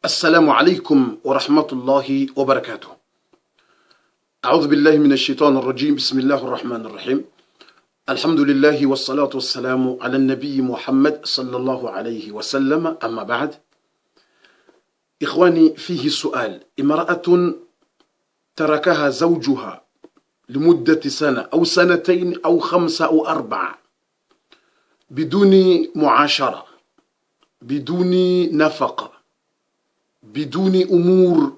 السلام عليكم ورحمة الله وبركاته. أعوذ بالله من الشيطان الرجيم. بسم الله الرحمن الرحيم. الحمد لله والصلاة والسلام على النبي محمد صلى الله عليه وسلم. أما بعد، إخواني، فيه سؤال: امرأة تركها زوجها لمدة سنة أو سنتين أو 5 أو 4 بدون معاشرة، بدون نفقة، بدون أمور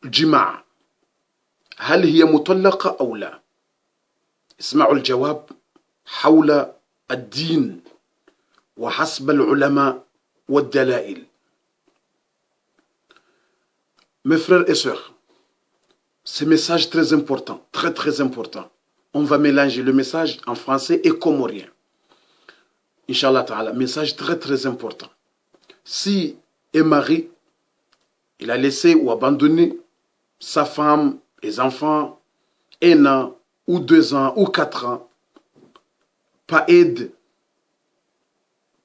الجماع، هل هي مطلقة أو لا؟ اسمعوا الجواب حول الدين وحسب العلماء والدلائل. Mes frères et sœurs, ce message très important, très important. On va mélanger le message en français et comorien. Inch'Allah Ta'ala, message très important. Si un mari, il a laissé ou abandonné sa femme, les enfants, 1 an, ou 2 ans, ou 4 ans, pas aide,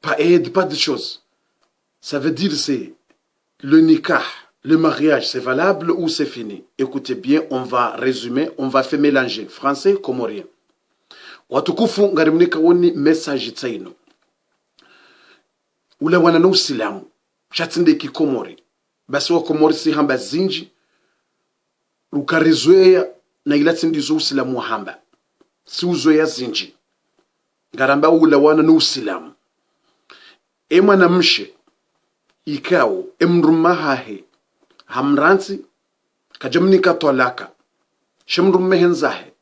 pas de choses. Ça veut dire c'est le nikah, le mariage, c'est valable ou c'est fini? Écoutez bien, on va résumer, on va faire mélanger français, comorien. Watukufu ngarimnika woni message tsaino. Ula wana no silamu. Chatinde ki komori. Basi wa komori si hamba zinji. Ukarizwea na ilatsindi zo usilamu hamba. Si uzoea zinji. Ngaramba ula wana no silamu. Mwana mshe ikao emrumahahe hamranzi kajamnika tolaka shemrumehenzahe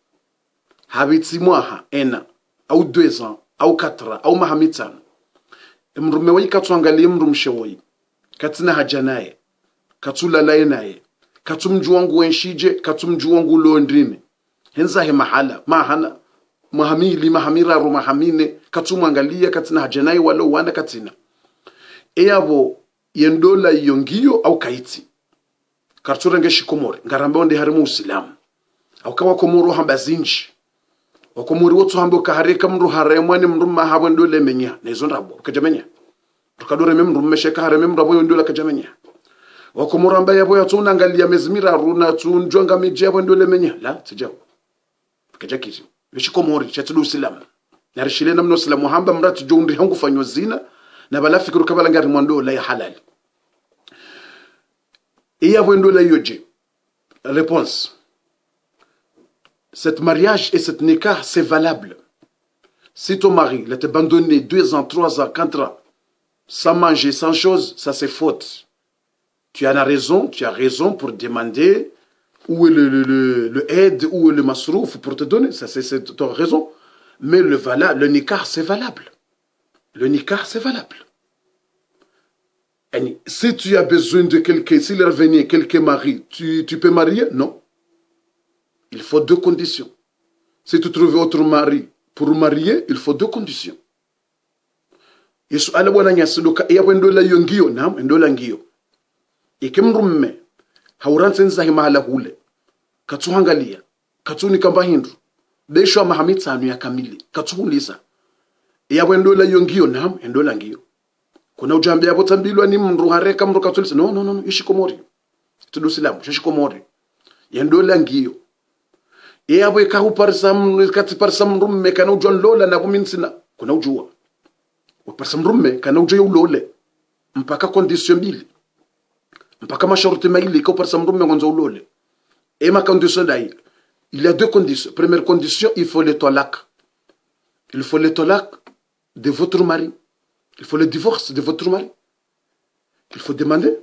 habitsi mwaha 1 au 2 ans au 4 ans au mahamitano emrume wayi katwangalie mrumshe wayi katina hajanaye katula lainaye katumjuwangu wenshije katumjuwangu londrine henzahe mahala mahana mahamili mahamira ru mahamine katumwangalia katina hajanaye walo wana katina eyabo yendola yongiyo au kaiti karturenge shikomori ngarambe onde harimu usilamu au kawa komoro hamba zinji wakomori wotu hambo kahareka mru haremwani mru mahabo ndole menya nezo ndabo kajamenya tukadore memru mmesheka hareme mru abo ndola kajamenya wakomoro hamba yabo yatuna angalia mezimira runa tunjwanga miji abo ndole menya la tijao kajakiti shikomori chatulu usilamu narishile namno usilamu hamba mratu jondi hangu fanyo zina na bala fikiru kabala ngari mwando la ya halal. Et il y a la réponse. Cet mariage et cette nikah, c'est valable. Si ton mari l'a abandonné 2 ans, 3 ans, 4 ans, sans manger, sans chose, ça c'est faute. Tu as raison pour demander où est le aide, où est le masrouf pour te donner. Ça c'est ton raison. Mais le nikah, c'est valable. Le nikah, c'est valable. Si tu as besoin de quelqu'un, s'il revenait quelqu'un mari, tu peux marier? Non. Il faut 2 conditions. Si tu trouves autre mari pour marier, il faut 2 conditions. Yesu ala wana nyasiluka ya wendola yongio nam endola ngio. Ikemrumme hauransen zahi mahala hule. Katuhangalia, katuni kamba hindu. Besho mahamita anu ya kamili. Katuhulisa. Ya wendola yongio nam endola ngio. Kuna ujambi yabo tambilwa ni mru hareka mru katulisa. No, ishikomori. Tudusilamu, ishikomori. Yendola ngio. Yabo ikahu parsam, kati parsam rumme kana ujuan lola na kuminsina. Kuna ujua. Parsam rumme kana ujua ulole. Mpaka kondisyon bili. Mpaka masharuti maili ikahu parsam rumme ngonza ulole. Ma condition d'ailleurs. Il y a 2 conditions. Première condition, il faut le tolak. Il faut le tolak de votre mari. Il faut le divorce de votre mari. Il faut demander.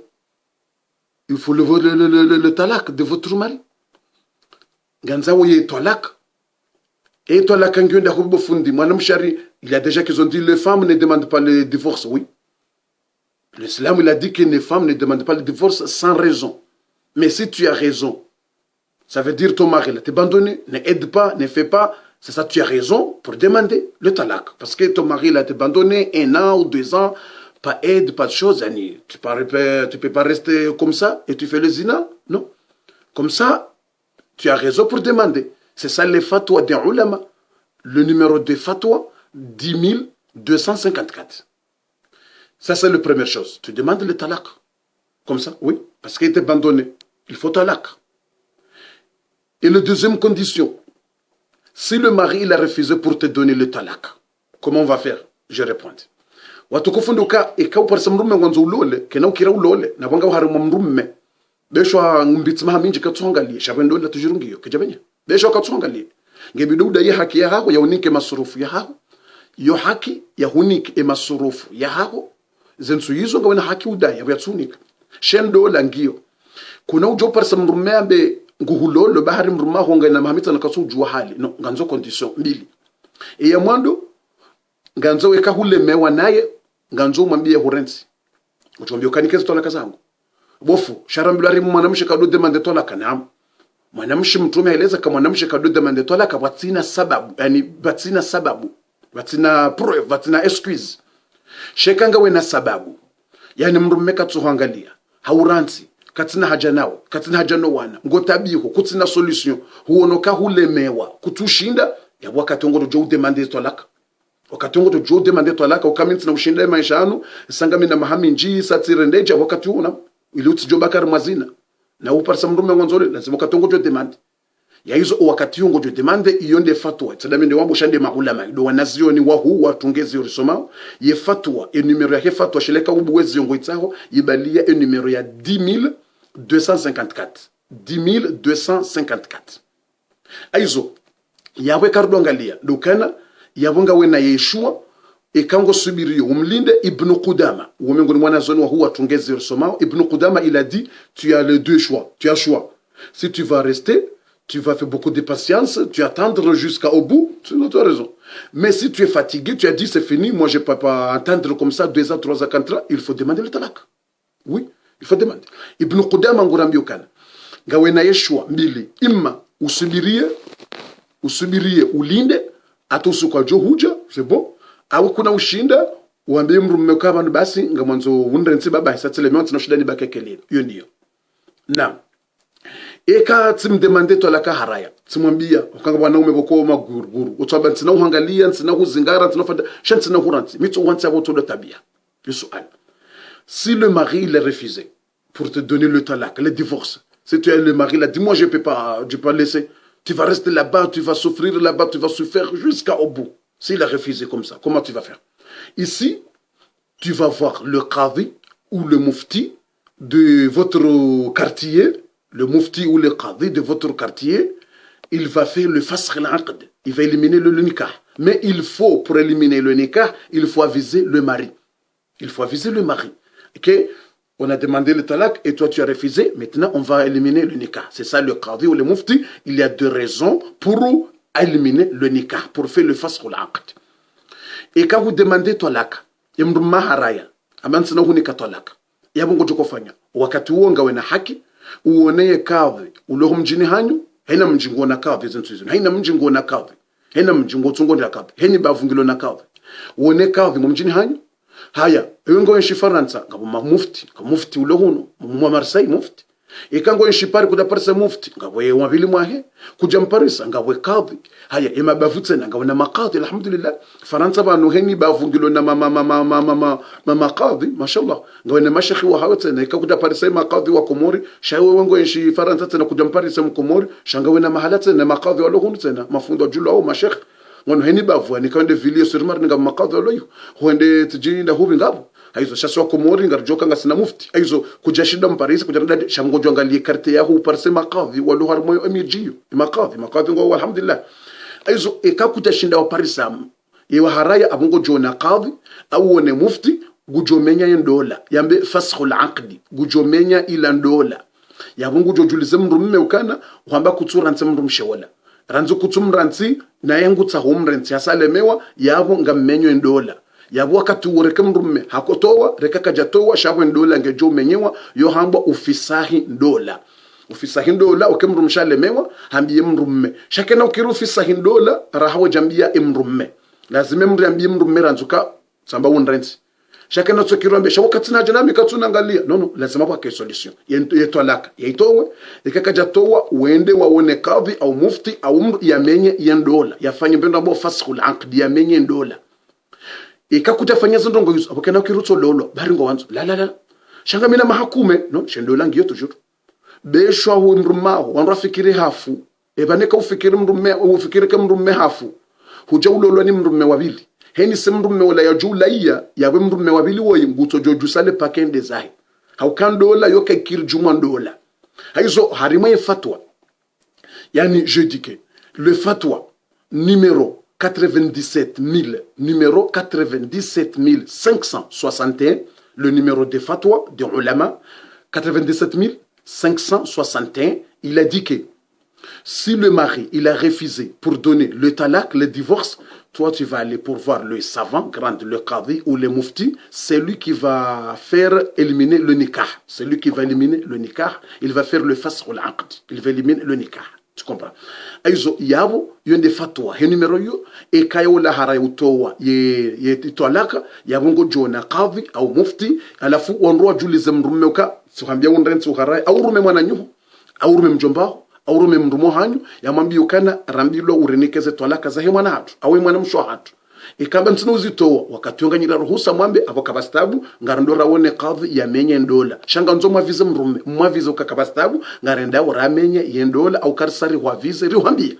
Il faut le talak de votre mari. Ganzawo ye talak. Et talak ngenda hubo fundi. Il y a déjà qu'ils ont dit les femmes ne demandent pas le divorce. Oui. L'islam il a dit que les femmes ne demandent pas le divorce sans raison. Mais si tu as raison, ça veut dire ton mari l'a abandonné, ne aide pas, ne fait pas. C'est ça, tu as raison pour demander le talak. Parce que ton mari l'a abandonné 1 an ou 2 ans, pas aide, pas de choses. Tu peux pas rester comme ça et tu fais le zina. Non. Comme ça, tu as raison pour demander. C'est ça les fatwas des ulama. Le numéro de fatwa, 10 254. Ça, c'est la première chose. Tu demandes le talak. Comme ça, oui, parce qu'il est abandonné. Il faut talak. Et la deuxième condition, si le mari il a refusé pour te donner le talak, comment on va faire? Je réponds. Watukufunduka ikau par samrume ngonzo ulole, kena ukira ulole, na wanga haru mamrume. Besho ngumbitsi mahaminji katsongalie, shabendo la tujurungiyo, kejabenya. Besho katsongalie. Ngebidu da ya haki ya hako ya unike masurufu ya hako. Yo haki ya hunike e masurufu ya hako. Zensu yizo nga wena haki udaya ya tsunika. Shendo la ngiyo. Kuna ujo par samrume ambe nguhulolo bahari mruma honga na mahamita na kasu ujua hali. No, nganzo condition mbili. E ya mwando nganzo weka hulemewa naye nganzo mwambie hurensi utuambie ukanikezo tola kazangu bofu sharambilari mwanamshe kado demande tola kanam mwanamshe mtume aeleza kama mwanamshe kado demande tola ka batina sababu yani batina sababu batina proof batina excuse shekanga we na sababu yani mrume katsuhangalia hauransi katina haja nao katina haja no wana ngotabiho kutina solution huonoka hulemewa kutushinda ya wakati ngo jo demande tola wakati ngo jo demande talaka ukaminti na ushinda maisha yanu sangami na mahami nji satsirendeja wakati una ili utijo bakar mazina na uparsa mrume ngonzole lazima wakati ngo jo demande ya hizo wakati ngo jo demande iyonde fatwa tsadamende wambo shande maulama do wanazioni wa hu watungezi urisoma ye fatwa e numero ya fatwa shileka ubuwezi ngo itsaho yibalia e numero ya 10254 10254 aizo yawe kardongalia dukana yabonga wena Yeshua ekango subiriyo umlinde Ibn Qudama womengoni mwana zoni wa huwa tungezi rusomao Ibn Qudama il a dit tu as les deux choix tu as choix si tu vas rester tu vas faire beaucoup de patience tu attendre jusqu'au bout tu as raison mais si tu es fatigué tu as dit c'est fini moi je peux pas attendre comme ça 2 ans 3 ans 4 ans il faut demander le talak oui il faut demander Ibn Qudama ngurambio kana ngawena Yeshua mbili imma usubirie ulinde atusu kwa jo huja c'est bon au kuna ushinda uambie mrume kama basi ngamanzo wundrensi baba satsele mwanzo na shida ni bakekele hiyo ndio na eka tsimdemande to la kaharaya tsimwambia ukanga wanaume boko maguruguru utwaba tsina uhangalia tsina kuzingara tsina fada shantsina huranti mitso wanza boto de tabia yusual si le mari il a refusé pour te donner le talak le divorce si tu es le mari là dis-moi je peux pas laisser. Tu vas rester là-bas, tu vas souffrir là-bas, tu vas souffrir jusqu'au bout. S'il a refusé comme ça, comment tu vas faire? Ici, tu vas voir le qadi ou le mufti de votre quartier, le mufti ou le qadi de votre quartier, il va faire le fasr al-aqd. Il va éliminer le nikah. Mais il faut, pour éliminer le nikah, il faut aviser le mari. Il faut aviser le mari. Okay? On a demandé le talak et toi tu as refusé. Maintenant, on va éliminer le nikah. C'est ça le qadi ou le mufti. Il y a 2 raisons pour éliminer le nikah, pour faire le fasr al-aqd. Et quand vous demandez talak, imruma haraya, amansina hunika talak. Yabongo jokofanya. Wakati huo ngawe na haki, uoneye kadhi, uloho mjini hanyu, haina mjingo na kadhi zentuizu. Haina mjingo na kadhi. Haina mjingo tungo na kadhi. Haini bavungilo na kadhi. Uone kadhi mjini hanyu. Haya, ewengo enshi Faransa, ngabo mufti, ka mufti ulohuno, mwa Marseille mufti. Ikango enshi Paris kuda Paris mufti, ngabo wabili mwahe, kuja Paris ngabo kadhi. Haya, ema bavutsena ngabo na maqadi alhamdulillah. Faransa banu heni bavungilo na mama qadi, mashallah. Ngabo na mashekhi wa hawatsena ikakuda Paris maqadi wa Komori, shawe wengo enshi Faransa tena kuja Paris mkomori, shangawe na mahalata na maqadi wa lohunu tena, mafundo julo au mashekhi. Ngono heni bavu ni kande Villiers sur Marne ngam maqadha loyo huende tijini da hubi ngabo aizo shaswa Komori ngarjoka ngasina mufti aizo kujashida Paris kujarada shamgojo angalie carte yahu parse maqadhi walu har moyo amijiyo maqadhi ngo alhamdulillah aizo ekakutashinda wa Paris am yewa haraya abungo jona qadhi au ne mufti gujomenya yendola yambe faskhul aqdi gujomenya ila ndola yabungo jojulize mrumme ukana kwamba kutsura ntsemrumshe wala ranzo kutsumranzi na yangu tsahumrenzi asalemewa yabo ngamenyo endola yabo wakati ureke mrume hakotowa reka kajatowa shabo endola ngejo menyewa yo hamba ufisahi ndola okemrumshalemewa hambiye mrume shakena ukiru ufisahi ndola rahawa jambia imrume lazime mriambie mrume ranzuka samba unrenzi shakena tsokirombe shawakati na janami katsuna ngalia no lazima kwa solution yetolaka yaitowe ikakajatowa uende waone kadhi au mufti au yamenye yendola yafanye mbendo abo faskhul aqd yamenye ndola ikakutafanya zindongo yuzo abokena kirutso lolo bari ngo wanzo la shanga mina mahakume no shendo langi yo toujours beshwa hu mrumaho wanrafikiri hafu ebaneka ufikiri mrume ufikiri kama mrume hafu huja ulolwa ni mrume wabili heni se mrume wala ya julaiya yawe mrume wabili woyi nguto joju sale pakende zahi haukandola yoka kirjuma ndola haizo harima fatwa yani je dis que le fatwa numéro 97561 le numéro de fatwa de ulama 97561 il a dit que si le mari il a refusé pour donner le talak, le divorce, toi tu vas aller pour voir le savant, le qadi ou le mufti, c'est lui qui va faire éliminer le nikah. C'est lui qui va éliminer le nikah, il va faire le fasq ou l'aqd, il va éliminer le nikah. Tu comprends? Aizo yabo yonde fatwa he numero yo e kayo la hara utowa ye talaka yabongo jona qadi au mufti alafu onroa julize mrumeuka suhambia unrenzi uharai au rume mwana nyuho au rume mjombao au rume mrumo hanyu yamwambia ukana rambilo urenikeze talaka za he mwana hatu au mwana msho hatu ikamba ntino uzitowa wakati onganyira ruhusa mwambe abokabastabu ngarandora wone qadhi yamenye ndola shanga nzo mwavize mrume mwavize ukakabastabu ngarenda uramenye yendola au karsari wavize riwambia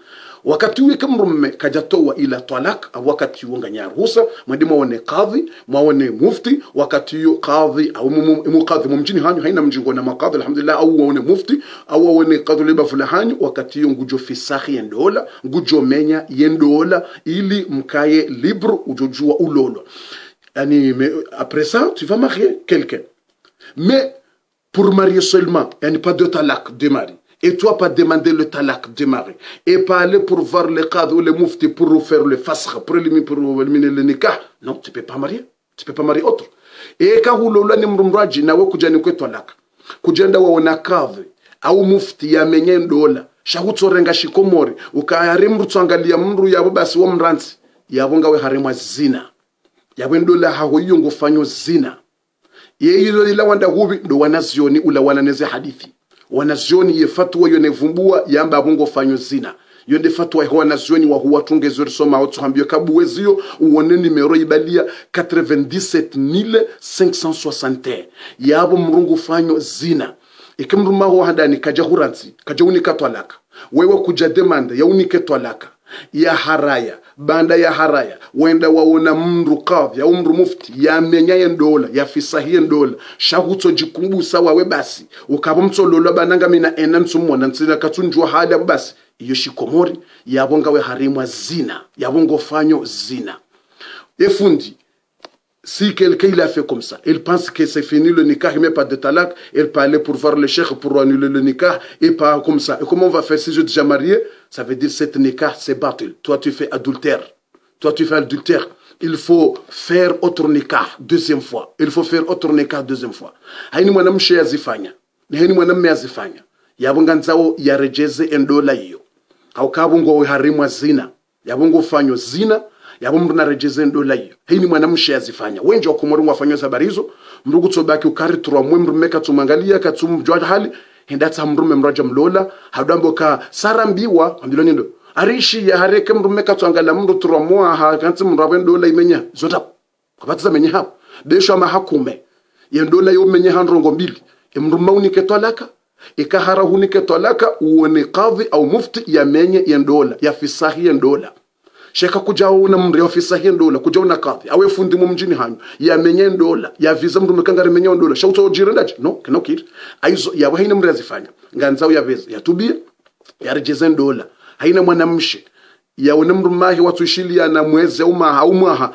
wakati wike mrume kajatowa ila talak au wakati onganya ruhusa mwandimo wone qadhi mwone mufti wakati yu qadhi au muqadhi mumjini hanyu haina mjingo na maqadhi alhamdulillah au wone mufti au wone qadhi liba fulahani wakati yu ngujo fisahi yendola ngujo menya yendola ili mkaye libre ujojua ulolo yani après ça tu vas marier quelqu'un mais pour marier seulement yani pas de talak de mari. Et toi, pas demander le talak de mari. Et pas aller pour voir le cadre ou le mufti pour faire le fasr, pour éliminer le nikah. Non, tu ne peux pas marier. Tu ne peux pas marier autre. Et quand vous l'avez mrumraji, na we kujani kwe talak. Kujenda wa wana kadhi. Au mufti ya menye ndola. Shahuto renga shikomori. Ukaharimru tuangalia mru ya basi wa mranzi. Ya wonga we harimwa zina. Ya wendola haho yungu fanyo zina. Ye hilo ila wanda hubi ndo wanazioni ula wananeze hadithi. Wanazioni ye fatwa yonevumbua yamba abongo fanyo zina yonde fatwa ho wanazioni wa huwa tungezori soma au tuhambio kabuwezio uone numero ibalia 97561 yabo mrungu fanyo zina ikimruma ho handani kaja huranzi kaja unika twalaka wewe kuja demanda ya unike twalaka ya haraya banda ya haraya wenda waona mru qadhi au mru mufti ya menyaye ndola ya fisahiye ndola shahuto jikumbusa wawe basi ukabomtsolola bananga mina enantsumona ntsina katunjwa hali abo basi iyo shikomori yabonga we harimwa zina yabongo fanyo zina efundi. Si quelqu'un il a fait comme ça, il pense que c'est fini le nikah, il met pas de talak, il peut aller pour voir le cheikh pour annuler le nikah, et pas comme ça. Et comment on va faire si je suis déjà marié? Ça veut dire cette nikah c'est battu. Toi tu fais adultère. Toi tu fais adultère. Il faut faire autre nikah deuxième fois. Il faut faire autre nikah deuxième fois. Haini mwanamshe yazifanya. Ni haini mwanamme yazifanya. Yabonga nzao yarejeze endola hiyo. Haukabungo harimwa zina. Yabongo fanyo zina. Yabo mru na rejeze ndola hiyo. Hii ni mwanamshe yazifanya. Wenje wa kumori wafanywa habari hizo. Mrugu tsobaki ukari turwa mru meka tumangalia katumjwa hali. Hendatsa mru memraja mlola. Hadambo ka sarambiwa. Amdilo nindo. Arishi ya hareke mru meka tuangala mru turwa mua ha kanti mru rawe ndola imenya. Zota. Kabatiza menye hapo. Desho ama hakume. Ya ndola yo menye handrongo mbili. Mru maunike twalaka. Ikahara hunike twalaka. Uone qadhi au mufti ya menye ya ndola. Ya fisahi ya ndola. Sheka kujao una mri ofisa hiyo ndola kujao na kadhi awe fundi mu mjini hanyu ya menye ndola ya visa mndu mekangare menye ndola shauto jirendaje no kino kit aizo ya haina mri azifanya nganzao ya visa ya tubia ya rejeze ndola haina mwanamshe ya una mru mahi watu shilia na mwezi au mwaha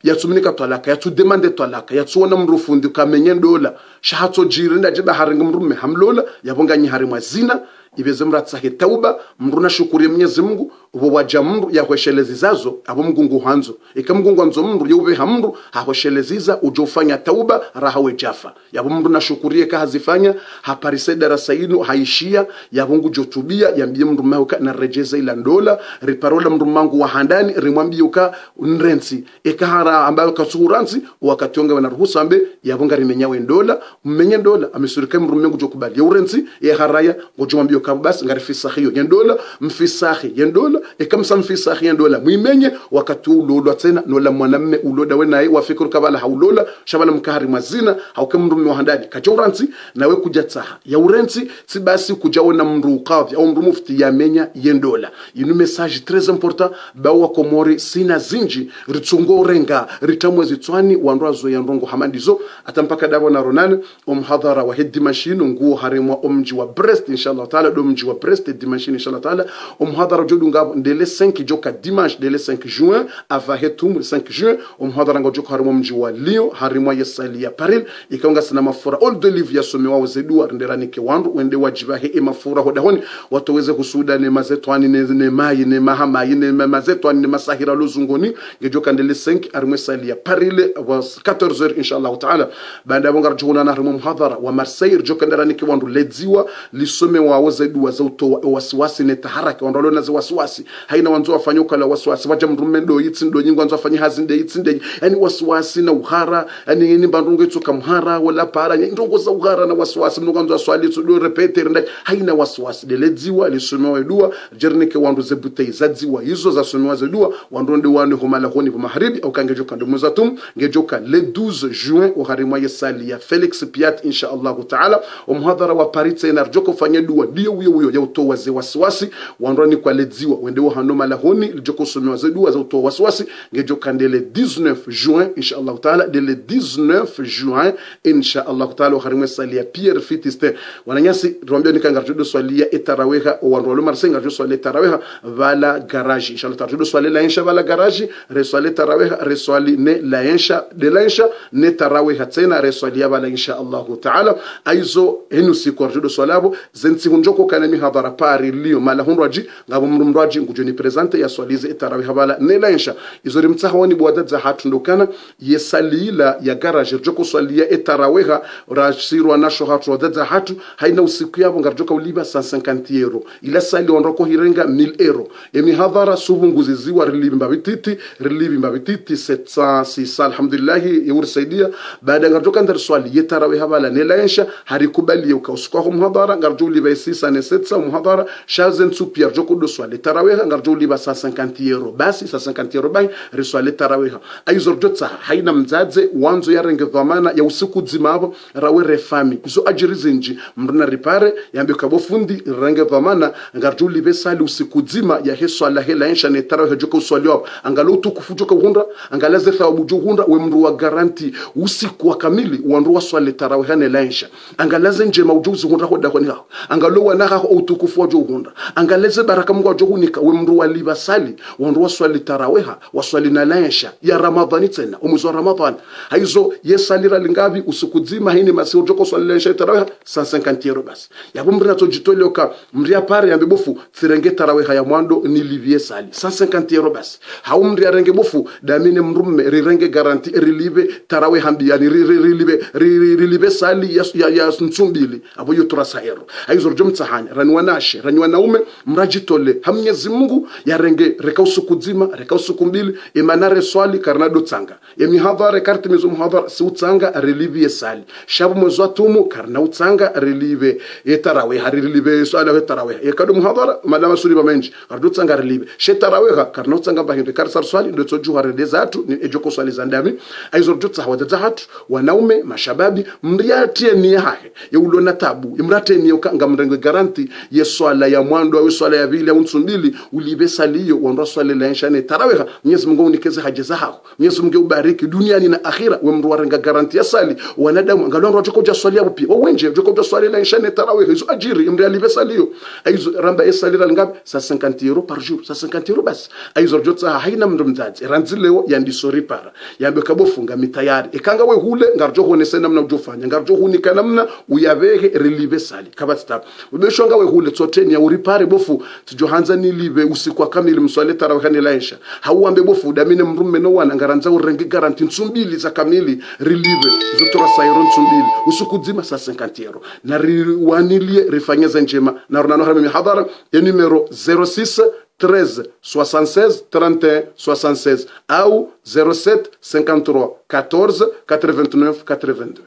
ya tuminika talaka ya tu demande talaka ya tuona mru fundi kamenye ndola shahato jirendaje ba haringa mru me hamlola ya bonganyi harimwa zina ibeze mratsahe tauba mruna shukuri Mwenyezi Mungu ubo waja mru ya hweshelezizazo abo mgungu hanzo ikamgungu hanzo mru yube hamru hahwesheleziza ujofanya tauba rahawe jafa yabo mru na shukuriye ka hazifanya haparise darasa ino haishia yabo ngu jotubia yambie mru mahuka na rejeza ila ndola riparola mru mangu wa handani rimwambie uka nrensi ikahara ambayo kasuransi wakationga wana ruhusa ambe yabonga rimenya wendola mmenye dola amesurika mrumengu jokubali ya urenzi ya haraya ngojomambio kabasi ngarifisahi yo yendola mfisahi yendola ekamsa mfisahi yendola muimenye wakati ulolwa tena nola mwanamme uloda wenaye wafikuru kabala haulola shabala mkahari mazina hauke mrume wahandani kajoranzi nawe kujatsaha ya urenzi sibasi kujaona mru qadhi au mru mufti yamenya yendola inu message très important bawa komori sina zinji ritsongo renga ritamwezi tswani wandwazo ya ndongo hamandizo atampaka davo na ronan umhadhara wa hedi machine nguo harimwa omji wa Brest inshallah taala do mji wa Brest dimanche inshallah taala umhadhara jodu ngabo ndele 5 joka dimanche dele 5 juin ava hetum 5 juin umhadhara ngo joka harimwa mji wa Lyon harimwa yesali ya Paris ikaonga sana mafura all the live yasomewa wazedua nderanike wandu wende wajiba he mafura hodahoni watoweze kusuda ne mazetwani ne mayi ne mahama ne mazetwani ne masahira lozungoni ngejoka ndele 5 harimwa sali ya Paris wa 14h inshallah taala baada bonga rjuna na harimwa mhadhara wa Marseille joka nderanike wandu ledziwa lisome wa wazedua za utoa wasiwasi ne taharaka wandolo na wasiwasi haina wanzo wafanyoka la wasiwasi waja mrumendo yitsindo nyingo wanzo afanye hazinde yitsinde yani wasiwasi na uhara yani ni bandungo itsoka mhara wala para ndongo za uhara na wasiwasi mnungo wanzo swali tsudo repeter ndai haina wasiwasi ledziwa lisome wa dua jernike wandu zebutei zadziwa hizo za somewa zedua wandonde wane humala honi bu maharibi au kangejoka ndo muzatum ngejoka le 12 juin wa harimwa yesali ya Felix Piat inshallah taala umhadhara wa Paris na rjoko fanya dua dio huyo ya utoa ze wasiwasi wandoni kwa ledziwa wendewo hanoma lahoni lijoko somewa ze dua za utoa wasiwasi ngejoka ndele 19 juin inshallah taala dele 19 juin inshallah taala harimwa sali ya Pierre Fitiste wananyasi rombio nikangarjudo swali ya etaraweha wandolo Marseille ngarjudo swali etaraweha vala garage inshallah taala swali la insha vala garage reswali taraweha reswali ne la insha de la insha ne taraweha tena reswali ya vala inshallah taala aizo henu siku arjudo swalabo zensi hunjoko kana mihadhara pari lio mala hunraji ngabo mrumraji ngujoni presente ya swalize etaraweha vala ne la insha izo rimtsahawani bwadadza hatu ndokana yesalila ya garage joko swali ya etaraweha rashirwa nasho hatu wadadza hatu haina usiku yabo ngarjoka uliba 150 euro ila sali ondoko hirenga 1000 euro emihadhara subunguzi ziwa rilibimba bititi 700 alhamdulillah yursaidia baada ngarjoka ndar swali yetaraweha vala ne la insha harikubali ukausuka muhadhara ngarjuli ba 6 muhadhara shazen super joko do swali taraweha ngarjuli ba 150 euro basi 150 euro bai riswali taraweha aizorjotsa haina mzadze wanzo ya renge dhamana ya usiku dzimabo rawe refami izo ajirizinji mruna ripare yambe kabofundi renge dhamana ngarjuli besali usiku dzima ya heswala hela insha ne taraweha joko swali wao angalo tukufujoka hunda angalaze thawabu juhunda we mru wa garanti usiku wa kamili wandu wa swali taraweha ne lainsha angalaze nje maujuzi hunda hoda kwa nihao angalo wanaha utukufu wa juhunda angalaze baraka mungu wa juhunika we mru wa libasali wandu wa swali taraweha wa swali na lainsha ya ramadhani tena umwezi wa ramadhani haizo yesalira lingavi usiku dzima hini masiu joko swali lainsha taraweha 150 euro basi yabu mrina tojitoleoka mria pare yambe bofu thirenge taraweha ya mwando ni livie sali 150 euro basi hau mria renge bofu damine mrume rirenge garanti rilive taraweha mbiyani rilive sali ya ntsumbili abo yotura saero haizo jomtsahanya ranwanashe ranwanaume mrajitole hamnyezi Mungu yarenge rekausuku dzima rekausuku mbili emanare swali karnado tsanga emihadhara karti mezo muhadhara si utsanga relive sali shabu mozwa tumu karna utsanga relive etarawe harilive swali etarawe ekado muhadhara malama suri bamenji kardo tsanga relive shetarawe karna utsanga bahinde karsar swali ndo tsoju harede zatu ni ejoko swali zandami aizo jotsa hawadza hatu wanaume mashababi mriatie ni hahe yeulona tabu imrate ni ukanga mrenge garanti yeswala ya mwando au swala ya vile au ntsumbili ulibe saliyo wando swala la inshane taraweha Mwenyezi Mungu unikeze haja zao Mwenyezi Mungu ubariki duniani na akhira we mru warenga garanti ya sali wanadamu angalongo jokoja swali ya pia wenje jokoja swali la inshane taraweha hizo ajiri imri alibe saliyo aizo ramba esalira ngapi 150 euro par jour 150 euro bas aizo jotsa haina mndu mzazi ranzileo yandisori para yambe kabofunga mitayari ekanga we hule ngarjo honese namna ujofanya ngarjo hunika namna uyavehe relive sali kabatsta ubeshonga we hule tsoteni ya uripare bofu tujohanza nilive usiku kamili mswali taraweha ni laisha hauambe bofu damine mrume no wana ngaranza urenge garanti nsumbili za kamili relive zotora sayron nsumbili usiku dzima 150 euro na wanilie rifanyeza njema na runano harame hadhara ya numero 06 13 76 31 76 ou 07 53 14 89 82.